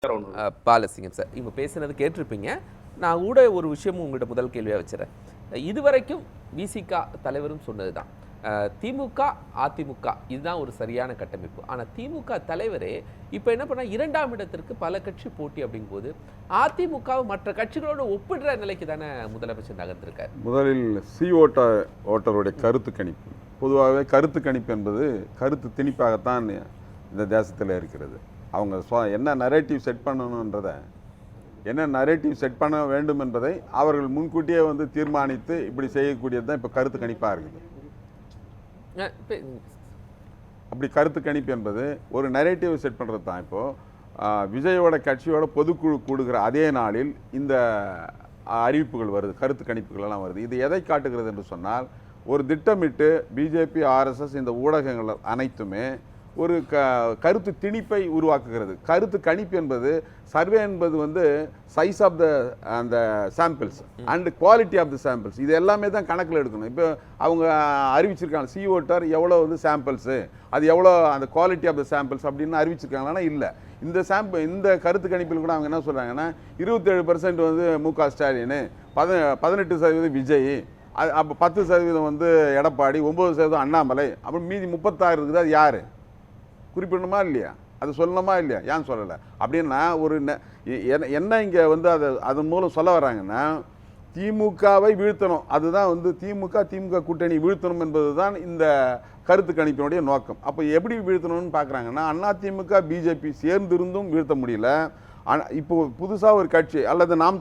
Balasingham sir, இவங்க பேசுனது கேட்டிருப்பீங்க. நான் கூட ஒரு விஷயமும் உங்கள்கிட்ட முதல் கேள்வியாக வச்சுறேன். இதுவரைக்கும் விசிக தலைவரும் சொன்னது தான், திமுக அதிமுக இதுதான் ஒரு சரியான கட்டமைப்பு. ஆனால் திமுக தலைவரே இப்போ என்ன பண்ணால் 2ஆம் இடத்திற்கு பல கட்சி போட்டி அப்படிங்கும்போது அதிமுகவை மற்ற கட்சிகளோடு ஒப்பிடுற நிலைக்கு தானே முதலமைச்சர் நகர்ந்திருக்கார். முதலில் ஓட்டருடைய கருத்து கணிப்பு. பொதுவாகவே கருத்து கணிப்பு என்பது கருத்து திணிப்பாகத்தான் இந்த தேசத்தில் இருக்கிறது. அவங்க என்ன நரேட்டிவ் செட் பண்ணணுன்றதை, என்ன நரேட்டிவ் செட் பண்ண வேண்டும் என்பதை அவர்கள் முன்கூட்டியே தீர்மானித்து இப்படி செய்யக்கூடியது தான் இப்போ கருத்து கணிப்பாக இருக்குது. அப்படி கருத்து கணிப்பு என்பது ஒரு நரேட்டிவ் செட் பண்ணுறது தான். இப்போது விஜயோட கட்சியோட பொதுக்குழு கூடுகிற அதே நாளில் இந்த அறிவிப்புகள் வருது, கருத்து கணிப்புகள் எல்லாம் வருது. இது எதை காட்டுகிறது என்று சொன்னால், ஒரு திட்டமிட்டு பிஜேபி ஆர்எஸ்எஸ் இந்த ஊடகங்கள் அனைத்துமே ஒரு கருத்து திணிப்பை உருவாக்குகிறது. கருத்து கணிப்பு என்பது, சர்வே என்பது சைஸ் ஆஃப் த அந்த samples and quality of the samples, இது எல்லாமே தான் கணக்கில் எடுக்கணும். இப்போ அவங்க அறிவிச்சிருக்காங்க சிஓட்டர் எவ்வளோ சாம்பிள்ஸு, அது எவ்வளோ அந்த குவாலிட்டி ஆஃப் த சாம்பிள்ஸ் அப்படின்னு அறிவிச்சிருக்காங்கன்னா இல்லை. இந்த கருத்து கணிப்பில் கூட அவங்க என்ன சொல்கிறாங்கன்னா 27% மு.க. ஸ்டாலின், 18% விஜய், அப்போ 10% எடப்பாடி, 9% அண்ணாமலை, அப்புறம் மீதி 36 இருக்குது. அது யார் குறிப்பிடணுமா இல்லையா? அது சொல்லணுமா இல்லையா? ஏன் சொல்லலை? அப்படின்னா ஒரு என்ன இங்கே அதன் மூலம் சொல்ல வராங்கன்னா, திமுகவை வீழ்த்தணும், அதுதான் திமுக கூட்டணி வீழ்த்தணும் என்பது தான் இந்த கருத்து கணிப்பினுடைய நோக்கம். அப்போ எப்படி வீழ்த்தணும்னு பார்க்குறாங்கன்னா, அதிமுக பிஜேபி சேர்ந்திருந்தும் வீழ்த்த முடியல. இப்போ புதுசாக ஒரு கட்சி அல்லது நாம்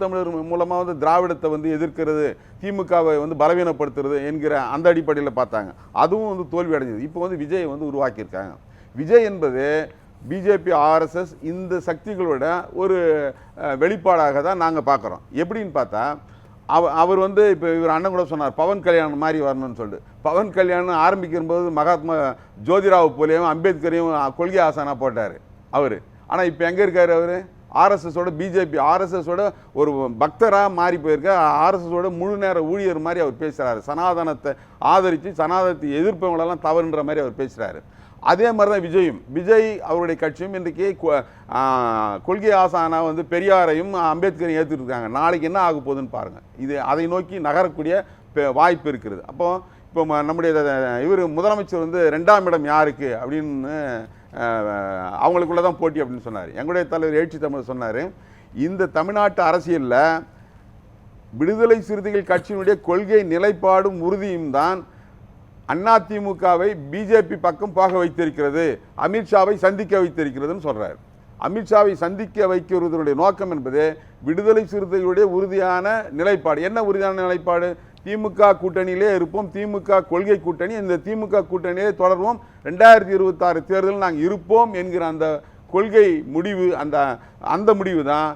தமிழர் மூலமாக திராவிடத்தை எதிர்க்கிறது, திமுகவை பலவீனப்படுத்துறது என்கிற அந்த அடிப்படையில் பார்த்தாங்க. அதுவும் தோல்வி அடைஞ்சது. இப்போ விஜய் உருவாக்கியிருக்காங்க. விஜய் என்பது பிஜேபி ஆர்எஸ்எஸ் இந்த சக்திகளோட ஒரு வெளிப்பாடாக தான் நாங்கள் பார்க்குறோம். எப்படின்னு பார்த்தா, அவர் இப்போ இவர் அண்ணன் கூட சொன்னார் பவன் கல்யாணம் மாதிரி வரணும்னு சொல்லிட்டு. பவன் கல்யாணம் ஆரம்பிக்கும்போது மகாத்மா ஜோதிராவ் போலேயும் அம்பேத்கரையும் கொள்கை ஆசானா போட்டார் அவர். ஆனால் இப்போ எங்கே இருக்கார் அவர்? ஆர்எஸ்எஸோட பிஜேபி ஆர்எஸ்எஸோட ஒரு பக்தராக மாறி போயிருக்க, ஆர்எஸ்எஸோட முழு நேர ஊழியர் மாதிரி அவர் பேசுகிறாரு. சனாதனத்தை ஆதரித்து சனாதனத்தை எதிர்ப்பவங்களெல்லாம் தவறுன்ற மாதிரி அவர் பேசுகிறாரு. அதே மாதிரி தான் விஜய் அவருடைய கட்சியும் இன்றைக்கு கொள்கை ஆசானா பெரியாரையும் அம்பேத்கரையும் ஏற்றுட்டு இருக்காங்க. நாளைக்கு என்ன ஆக போகுதுன்னு பாருங்கள். இது அதை நோக்கி நகரக்கூடிய வாய்ப்பு இருக்கிறது. இப்போ நம்முடைய இவர் முதலமைச்சர் 2ஆம் இடம் யாருக்கு அப்படின்னு அவங்களுக்குள்ள தான் போட்டி அப்படின்னு சொன்னார். எங்களுடைய தலைவர் எழுச்சி தமிழ் சொன்னார், இந்த தமிழ்நாட்டு அரசியலில் விடுதலை சிறுத்தைகள் கட்சியினுடைய கொள்கை நிலைப்பாடும் உறுதியும் தான் அதிமுகவை பிஜேபி பக்கம் போக வைத்திருக்கிறது, அமித்ஷாவை சந்திக்க வைத்திருக்கிறதுன்னு சொல்றார். அமித்ஷாவை சந்திக்க வைக்கிறதுடைய நோக்கம் என்பது விடுதலை சிறுத்தைகளுடைய உறுதியான நிலைப்பாடு. என்ன உறுதியான நிலைப்பாடு? திமுக கூட்டணியிலே இருப்போம், திமுக கொள்கை கூட்டணி, இந்த திமுக கூட்டணியிலே தொடர்வோம், 2026 தேர்தலில் நாங்கள் இருப்போம் என்கிற அந்த கொள்கை முடிவு, அந்த முடிவு தான்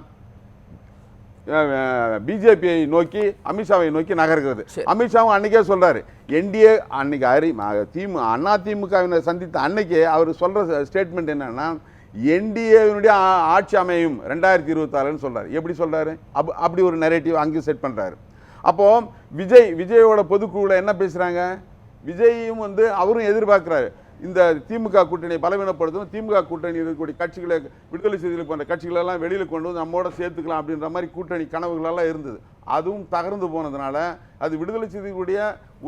பிஜேபியை நோக்கி அமித்ஷாவை நோக்கி நகர்கிறது. அமித்ஷாவும் அன்னைக்கே சொல்றாரு, என்டிஏ அன்னைக்கு அதிமுகவினை சந்தித்த அன்னைக்கே அவர் சொல்ற ஸ்டேட்மெண்ட் என்னன்னா, என்டிஏவினுடைய ஆட்சி அமையும் 2026 சொல்றாரு. எப்படி சொல்றாரு? அப்படி ஒரு நரேட்டிவ் அங்கேயும் செட் பண்றாரு. அப்போ விஜயோட பொதுக்குழுல என்ன பேசுறாங்க? விஜயும் அவரும் எதிர்பார்க்கிறாரு, இந்த திமுக கூட்டணியை பலவீனப்படுத்தும், திமுக கூட்டணி இருக்கக்கூடிய கட்சிகளை, விடுதலை சிறுத்தைகள் போன்ற கட்சிகளெல்லாம் வெளியில் கொண்டு நம்மோட சேர்த்துக்கலாம் அப்படின்ற மாதிரி கூட்டணி கனவுகளெல்லாம் இருந்தது. அதுவும் தகர்ந்து போனதுனால, அது விடுதலை சிறுத்தைகளுடைய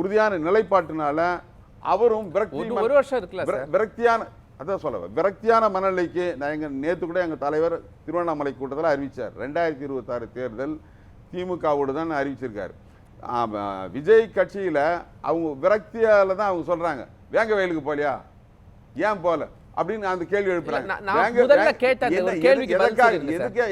உறுதியான நிலைப்பாட்டினால அவரும் விரக்தியான அதான் சொல்ல விரக்தியான மனநிலைக்கு நேற்று கூட எங்கள் தலைவர் திருவண்ணாமலை கூட்டத்தில் அறிவித்தார், 2026 தேர்தல் திமுகவோடு தான் அறிவிச்சிருக்காரு. விஜய் கட்சியில் அவங்க விரக்தியால தான் அவங்க சொல்றாங்க, வேங்க வயலுக்கு போலியா, ஏன் போல அப்படின்னு அந்த கேள்வி எழுப்புறாங்க.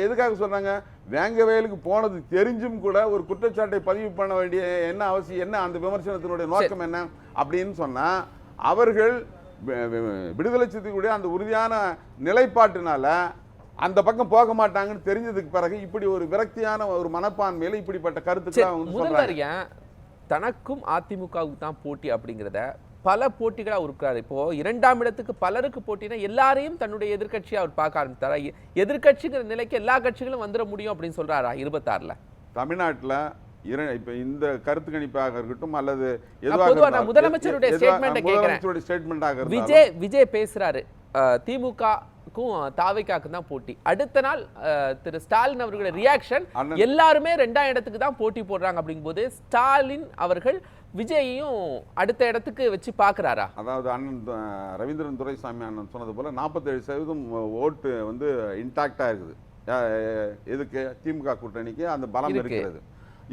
எதுக்காக சொல்றாங்க? வேங்க வயலுக்கு போனது தெரிஞ்சும் கூட ஒரு குற்றச்சாட்டை பதிவு பண்ண வேண்டிய என்ன அவசியம், என்ன அந்த விமர்சனத்தினுடைய நோக்கம் என்ன அப்படின்னு சொன்னா, அவர்கள் விடுதலை சிறுத்தைகளுடைய அந்த உறுதியான நிலைப்பாட்டினால அந்த பக்கம் போக மாட்டாங்கன்னு தெரிஞ்சதுக்கு பிறகு இப்படி ஒரு விரக்தியான ஒரு மனப்பான்மையில இப்படிப்பட்ட கருத்துக்கள். தனக்கும் அதிமுகவுக்கு தான் போட்டி அப்படிங்கிறத பல போட்டிகளா இருக்கிறார். இப்போ 2ஆம் இடத்துக்கு பலருக்கு போட்டினா எல்லாரையும் தன்னுடைய எதிர்கட்சியா அவர் பார்க்க ஆரம்பித்தாரா? எதிர்கட்சிங்கிற நிலைக்கு எல்லா கட்சிகளும் வந்துட முடியும் அப்படின்னு சொல்றாரா 26 தமிழ்நாட்டில்? இப்ப இந்த கருத்து கணிப்பாக இருக்கட்டும் அல்லது முதலமைச்சருடைய ஸ்டேட்மெண்ட் கேக்குறேன். ஸ்டேட்மெண்டாக விஜய் பேசுறாரு, திமுக அதிமுகவுக்கும் தாவேக்காவுக்கும் தான் போட்டி. அடுத்த நாள் திரு ஸ்டாலின் அவர்களுடைய ரியாக்ஷன், அண்ணன் எல்லாருமே 2ஆம் இடத்துக்கு தான் போட்டி போடுறாங்க அப்படிங்கும்போது ஸ்டாலின் அவர்கள் விஜயையும் அடுத்த இடத்துக்கு வச்சு பார்க்குறாரா? அதாவது அண்ணன் ரவீந்திரன் துரைசாமி அண்ணன் சொன்னது போல 47% ஓட்டு வந்து இன்டாக்டா இருக்குது. எதுக்கு? திமுக கூட்டணிக்கு அந்த பலம் இருக்கிறது.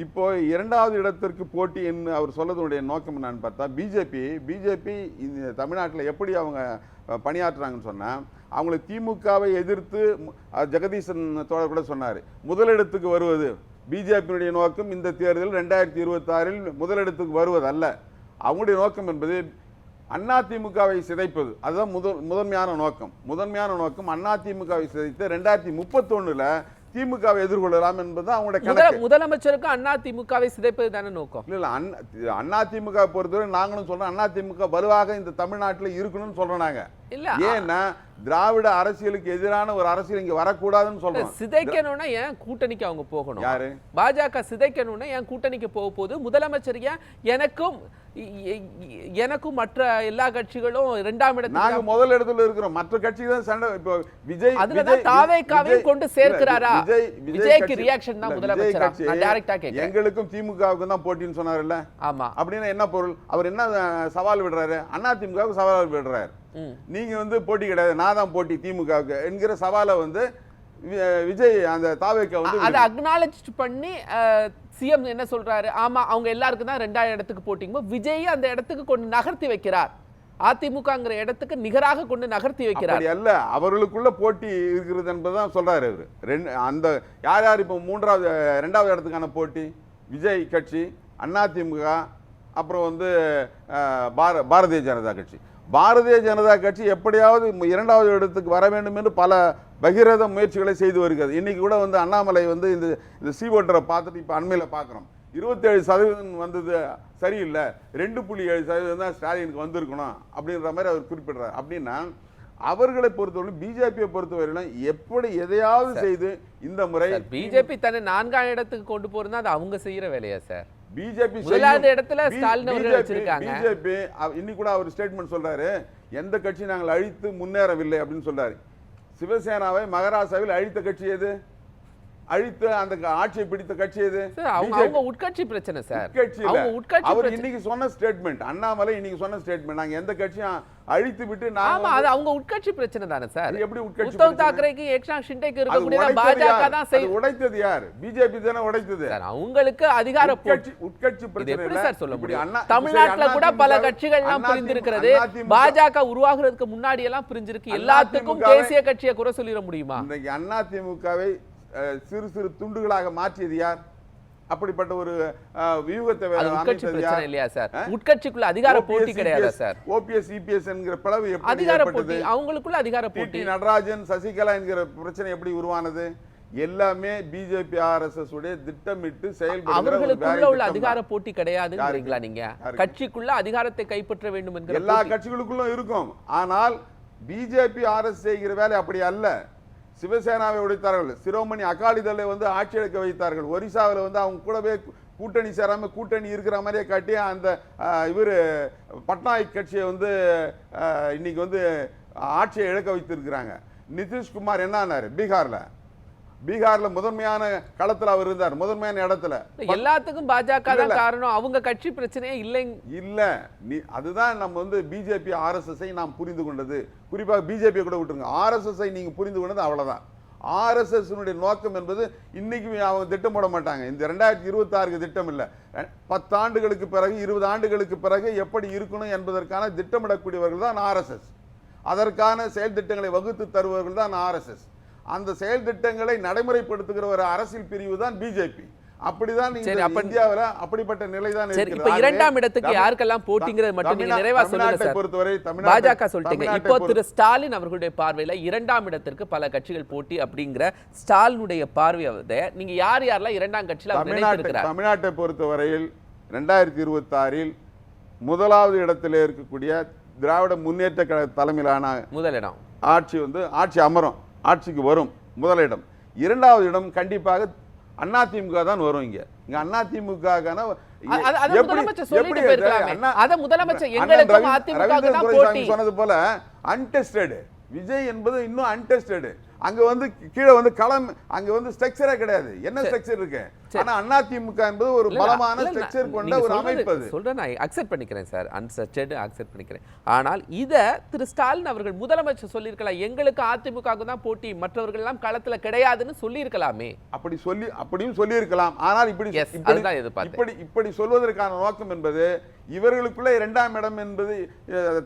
இப்போ 2வது இடத்திற்கு போட்டி என்ன அவர் சொல்லதுடைய நோக்கம் என்னன்னு பார்த்தா, பிஜேபி இந்த தமிழ்நாட்டில் எப்படி அவங்க பணியாற்றுறாங்கன்னு சொன்னா, அவங்களை திமுகவை எதிர்த்து ஜெகதீசன் தோழர் கூட சொன்னார், முதலிடத்துக்கு வருவது பிஜேபியினுடைய நோக்கம் இந்த தேர்தல் 2026 முதலிடத்துக்கு வருவதல்ல. அவங்களுடைய நோக்கம் என்பது அதிமுகவை சிதைப்பது. அதுதான் முதன்மையான நோக்கம். அதிமுகவை சிதைத்து 2031 திமுகவை எதிர்கொள்ளலாம் என்பது அவங்களுடைய கணக்கு. முதலமைச்சருக்கும் அதிமுகவை சிதைப்பது தானே நோக்கம்? இல்ல அதிமுக பொறுத்தவரை நாங்களும் சொல்றோம், அதிமுக வலுவாக இந்த தமிழ்நாட்டில் இருக்கணும்னு சொல்றோம் நாங்க. இல்ல, ஏன்னா திராவிட அரசியலுக்கு எதிரான ஒரு அரசியல் இங்க வரக்கூடாதுன்னு சொல்றோம். சிதைக்கணும்னா ஏன் கூட்டணிக்கு அவங்க போகணும்? யாரு? பாஜக சிதைக்கணும்னா ஏன் கூட்டணிக்கு போக போகுது? முதலமைச்சர் எனக்கும் மற்ற எல்லா கட்சிகளும் 2ஆம் இடத்துல, நாங்க முதல் இடத்துல இருக்கிறோம், மற்ற கட்சிகள் தான் சண்டை. இப்போ விஜய் அதுலதான் தாவேக்காவையும் கொண்டு சேர்க்கிறாரா? விஜய்க்கு ரியாக்ஷன் தான் முதலமைச்சர். நான் டைரக்டா கேக்குறேன். எங்களுக்கும் திமுகவுக்கும் தான் போட்டின்னு சொன்னார்ல. ஆமா. அப்படின்னா என்ன பொருள்? அவர் என்ன சவால் விடுறாரு? அதிமுகவுக்கு சவால் விடுறாரு. நீங்க வந்து போட்டி கிடையாது, நான் தான் போட்டி திமுகவுக்கு என்கிற சவாலை வந்து விஜய் அந்த தாவேக்கா வந்து அதை அக்னாலஜ் பண்ணி சிஎம் என்ன சொல்றாரு? ஆமா, அவங்க எல்லாருக்கும் தான் 2ஆம் இடத்துக்கு போட்டிங்க. விஜய் அந்த இடத்துக்கு கொண்டு நகர்த்தி வைக்கிறார், அதிமுகங்கிற இடத்துக்கு நிகராக கொண்டு நகர்த்தி வைக்கிறார். அல்ல, அவர்களுக்குள்ள போட்டி இருக்கிறது என்பதுதான் சொல்றாரு அவரு. அந்த யார் யார் இப்போ 2வது இடத்துக்கான போட்டி? விஜய் கட்சி, அதிமுக, அப்புறம் வந்து பாரதிய ஜனதா கட்சி எப்படியாவது 2வது இடத்துக்கு வர வேண்டும் என்று பல பகிரத முயற்சிகளை செய்து வருகிறது. இன்னைக்கு கூட வந்து அண்ணாமலை வந்து இந்த சீவோட்டரை பார்த்துட்டு இப்போ அண்மையில் பார்க்குறோம், 27% வந்தது சரியில்லை, 2.7% தான் ஸ்டாலினுக்கு வந்திருக்கணும் அப்படின்ற மாதிரி அவர் குறிப்பிடுறார். அப்படின்னா அவர்களை பொறுத்தவரை, பிஜேபியை பொறுத்தவரையிலும் எப்படி எதையாவது செய்து இந்த முறை பிஜேபி தன்னை 4ஆம் இடத்துக்கு கொண்டு போறதுனா அது அவங்க செய்யற வேலையா சார்? பிஜேபி இடத்துல ஸ்டாலின் அவர்கள் வச்சிருக்காங்க. பிஜேபி இன்னைக்கு கூட அவர் ஸ்டேட்மெண்ட் சொல்றாரு, எந்த கட்சி நாங்கள் அழித்து முன்னேறவில்லை அப்படின்னு சொல்றாரு. சிவசேனாவை மகாராஷ்டிராவில் அழித்த கட்சி எது? அழித்து அந்த ஆட்சியை பிடித்த கட்சி எது? அவங்க உட்கட்சி பிரச்சனை சார். அவர் இன்னைக்கு சொன்ன ஸ்டேட்மெண்ட், அண்ணாமலை இன்னைக்கு சொன்ன ஸ்டேட்மெண்ட், நாங்க எந்த கட்சியும் அழித்து விட்டு அது அவங்க உட்கட்சி பிரச்சனை தானே சார்? எப்படி உட்கட்சி? உத்தவ் தாக்கரேக்கு ஏக்நாத் ஷிண்டேக்கு இருக்கக்கூடிய பாஜக தான் உடைத்தது. யார்? பிஜேபி தானே உடைத்தது. அவங்களுக்கு அதிகார உட்கட்சி பிரச்சனை எப்படி சார் சொல்ல முடியும்? தமிழ்நாட்டுல கூட பல கட்சிகள் எல்லாம் பிரிந்திருக்கிறது. பாஜக உருவாகிறதுக்கு முன்னாடி எல்லாம் பிரிஞ்சிருக்கு. எல்லாத்துக்கும் தேசிய கட்சியை குறை சொல்லிட முடியுமா? இன்னைக்கு அதிமுகவை சிறு சிறு துண்டுகளாக மாற்றியது யார்? அப்படிப்பட்ட ஒரு வியூகத்தை இல்லையா சார்? உட்கட்சிக்குள்ள அதிகார போட்டி கிடையாது சார். ஓபிஎஸ் இபிஎஸ் என்கிற பிளவு எப்படி அதிகார போட்டி? அவங்களுக்குள்ள அதிகார போட்டி. நடராஜன் சசிகலா என்கிற பிரச்சனை எப்படி உருவானது? எல்லாமே பிஜேபி ஆர்எஸ்எஸ் உடைய திட்டமிட்டு செயல்படுகிற அவர்களுக்குள்ள உள்ள அதிகார போட்டி கிடையாதுங்கறீங்களா நீங்க? கட்சிக்குள்ள அதிகாரத்தை கைப்பற்ற வேண்டும் என்கிற எல்லா கட்சிகளுக்குள்ளும் இருக்கும். ஆனால் பிஜேபி ஆர்எஸ் செய்கிற வேலை அப்படி அல்ல. சிவசேனாவை உடைத்தார்கள், சிரோமணி அகாலிதளை வந்து ஆட்சி எடுக்க வைத்தார்கள். ஒரிசாவில் வந்து அவங்க கூடவே கூட்டணி சேராம கூட்டணி இருக்கிற மாதிரியே காட்டி அந்த இவர் பட்நாயக் கட்சியை வந்து இன்னைக்கு வந்து ஆட்சியை இழக்க வைத்திருக்கிறாங்க. நிதிஷ்குமார் என்ன ஆனாரு? பீகார்ல முதன்மையான களத்துல அவர் இருந்தார், முதன்மையான இடத்துல. எல்லாத்துக்கும் பாஜக தான் காரணம், அவங்க கட்சி பிரச்சனையே இல்ல. அதுதான் நம்ம வந்து பிஜேபி ஆர்எஸ்எஸ் நாம் புரிந்து கொண்டது. குறிப்பாக பிஜேபி கூட விட்டுருங்க, ஆர்எஸ்எஸ் நீங்க புரிந்து கொண்டது அவ்வளவுதான். ஆர்எஸ்எஸ் நோக்கம் என்பது இன்னைக்கு அவங்க திட்டம் போட மாட்டாங்க. இந்த 2026 திட்டம் இல்ல, 10 ஆண்டுகளுக்கு பிறகு 20 ஆண்டுகளுக்கு பிறகு எப்படி இருக்கணும் என்பதற்கான திட்டமிடக்கூடியவர்கள் தான் ஆர்எஸ்எஸ். அதற்கான செயல் திட்டங்களை வகுத்து தருபவர்கள் தான் ஆர்எஸ்எஸ். அந்த செயல் திட்டங்களை நடைமுறைப்படுத்துகிற ஒரு அரசியல் பிரிவு தான் பிஜேபி. அப்படிதான் இந்தியாவில் அப்படிப்பட்ட நிலை தான் இருக்கு. இப்ப 2ஆம் இடத்துக்கு யாருக்கெல்லாம் போட்டிங்கிறது மட்டும் நீங்க நிறைவா சொல்லுங்க சார். பொறுத்தவரை பாஜக சொல்லிட்டீங்க. இப்போ திரு ஸ்டாலின் அவர்களுடைய பார்வையில 2ஆம் இடத்திற்கு பல கட்சிகள் போட்டி அப்படிங்கிற ஸ்டாலினுடைய பார்வையை நீங்க யாரெல்லாம் 2ஆம் கட்சியில நினைத்திருக்கிறார்? தமிழ்நாட்டை பொறுத்தவரையில் 2026 முதலாவது இடத்திலே இருக்கக்கூடிய திராவிட முன்னேற்ற கழக தலைமையிலான முதலிடம் ஆட்சி வந்து ஆட்சிக்கு வரும். முதலிடம். 2வது இடம் கண்டிப்பாக அதிமுக தான் வரும். இங்க அதிமுக சொன்னது போல அன்டெஸ்டட் விஜய் என்பது இன்னும் அன்டெஸ்டட். அங்க வந்து கீழே வந்து களம், அங்க வந்து ஸ்ட்ரக்சரே கிடையாது. என்ன ஸ்ட்ரக்சர் இருக்கு? ஆனா அதிமுக என்பது ஒரு பலமான ஸ்ட்ரக்சர் கொண்ட ஒரு அமைப்பு. அது சொல்றேன், நான் அக்செப்ட் பண்ணிக்கிறேன் சார், அன்ஸ்ட்ரக்சர்டு அக்செப்ட் பண்ணிக்கிறேன். ஆனால் இத திரு ஸ்டாலின் அவர்கள் முதலமைச்சர் சொல்லியிருக்கலாம், எங்களுக்கு அதிமுகவுக்கு தான் போட்டி, மற்றவர்கள் எல்லாம் களத்துல கிடையாதுன்னு சொல்லியிருக்கலாமே. அப்படியும் சொல்லியிருக்கலாம். ஆனால் இப்படி சொல்வதற்கான நோக்கம் என்பது இவர்களுக்குள்ள 2ஆம் இடம் என்பது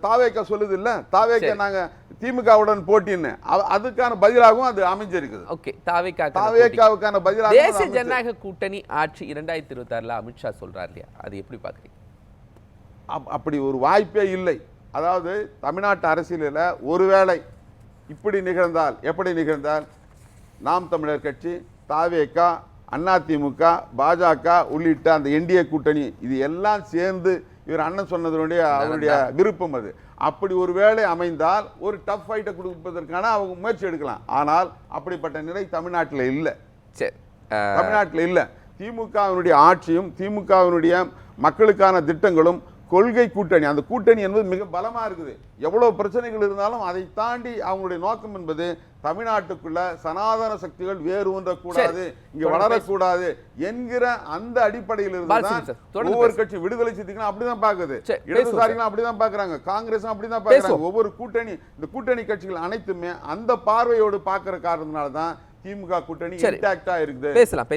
தாவேகா சொல்லுது இல்ல, தாவேகா நாங்க திமுகவுடன் போட்டின்னு, அதுக்கான பதிலாகவும் அது அமைஞ்சிருக்குது. ஓகே, தாவேகாவுக்கான பதிலாக தேசிய ஜனநாயக கூட்டணி ஆட்சி 2026 அமித்ஷா சொல்றார் இல்லையா, அது எப்படி பாக்குறீங்க? அப்படி ஒரு வாய்ப்பே இல்லை. அதாவது தமிழ்நாட்டு அரசியலில் ஒருவேளை இப்படி நிகழ்ந்தால், எப்படி நிகழ்ந்தால், நாம் தமிழர் கட்சி, தாவேகா, அதிமுக, பாஜக உள்ளிட்ட அந்த என்டிஏ கூட்டணி இது எல்லாம் சேர்ந்து இவர் அண்ணன் சொன்னதனுடைய அவருடைய விருப்பம் அது. அப்படி ஒரு வேளை அமைந்தால் ஒரு டஃப் ஃபைட்டை கொடுப்பதற்கான அவங்க முயற்சி எடுக்கலாம். ஆனால் அப்படிப்பட்ட நிலை தமிழ்நாட்டில் இல்லை. தமிழ்நாட்டில் இல்லை. திமுகவினுடைய ஆட்சியும் திமுகவினுடைய மக்களுக்கான திட்டங்களும் கொள்கை கூட்டணி, அந்த கூட்டணி என்பது மிக பலமா இருக்குது. எவ்வளவு பிரச்சனைகள் இருந்தாலும் அதை தாண்டி அவங்களுடைய நோக்கம் என்பது தமிழ்நாட்டுக்குள்ள சனாதன சக்திகள் வேறு ஒன்றக்கூடாது, இங்க வளரக்கூடாது என்கிற அந்த அடிப்படையில் இருந்துதான் ஒவ்வொரு கட்சி விடுதலை சித்திகளும் அப்படிதான் பாக்குது, இடதுசாரிகளும் அப்படிதான் பாக்குறாங்க, காங்கிரஸும் அப்படிதான் பாக்குறாங்க. ஒவ்வொரு கூட்டணி, இந்த கூட்டணி கட்சிகள் அனைத்துமே அந்த பார்வையோடு பாக்குற காரணத்தினால தான் திமுக கூட்டணி இன்டாக்டா இருக்குது. பேசலாம்.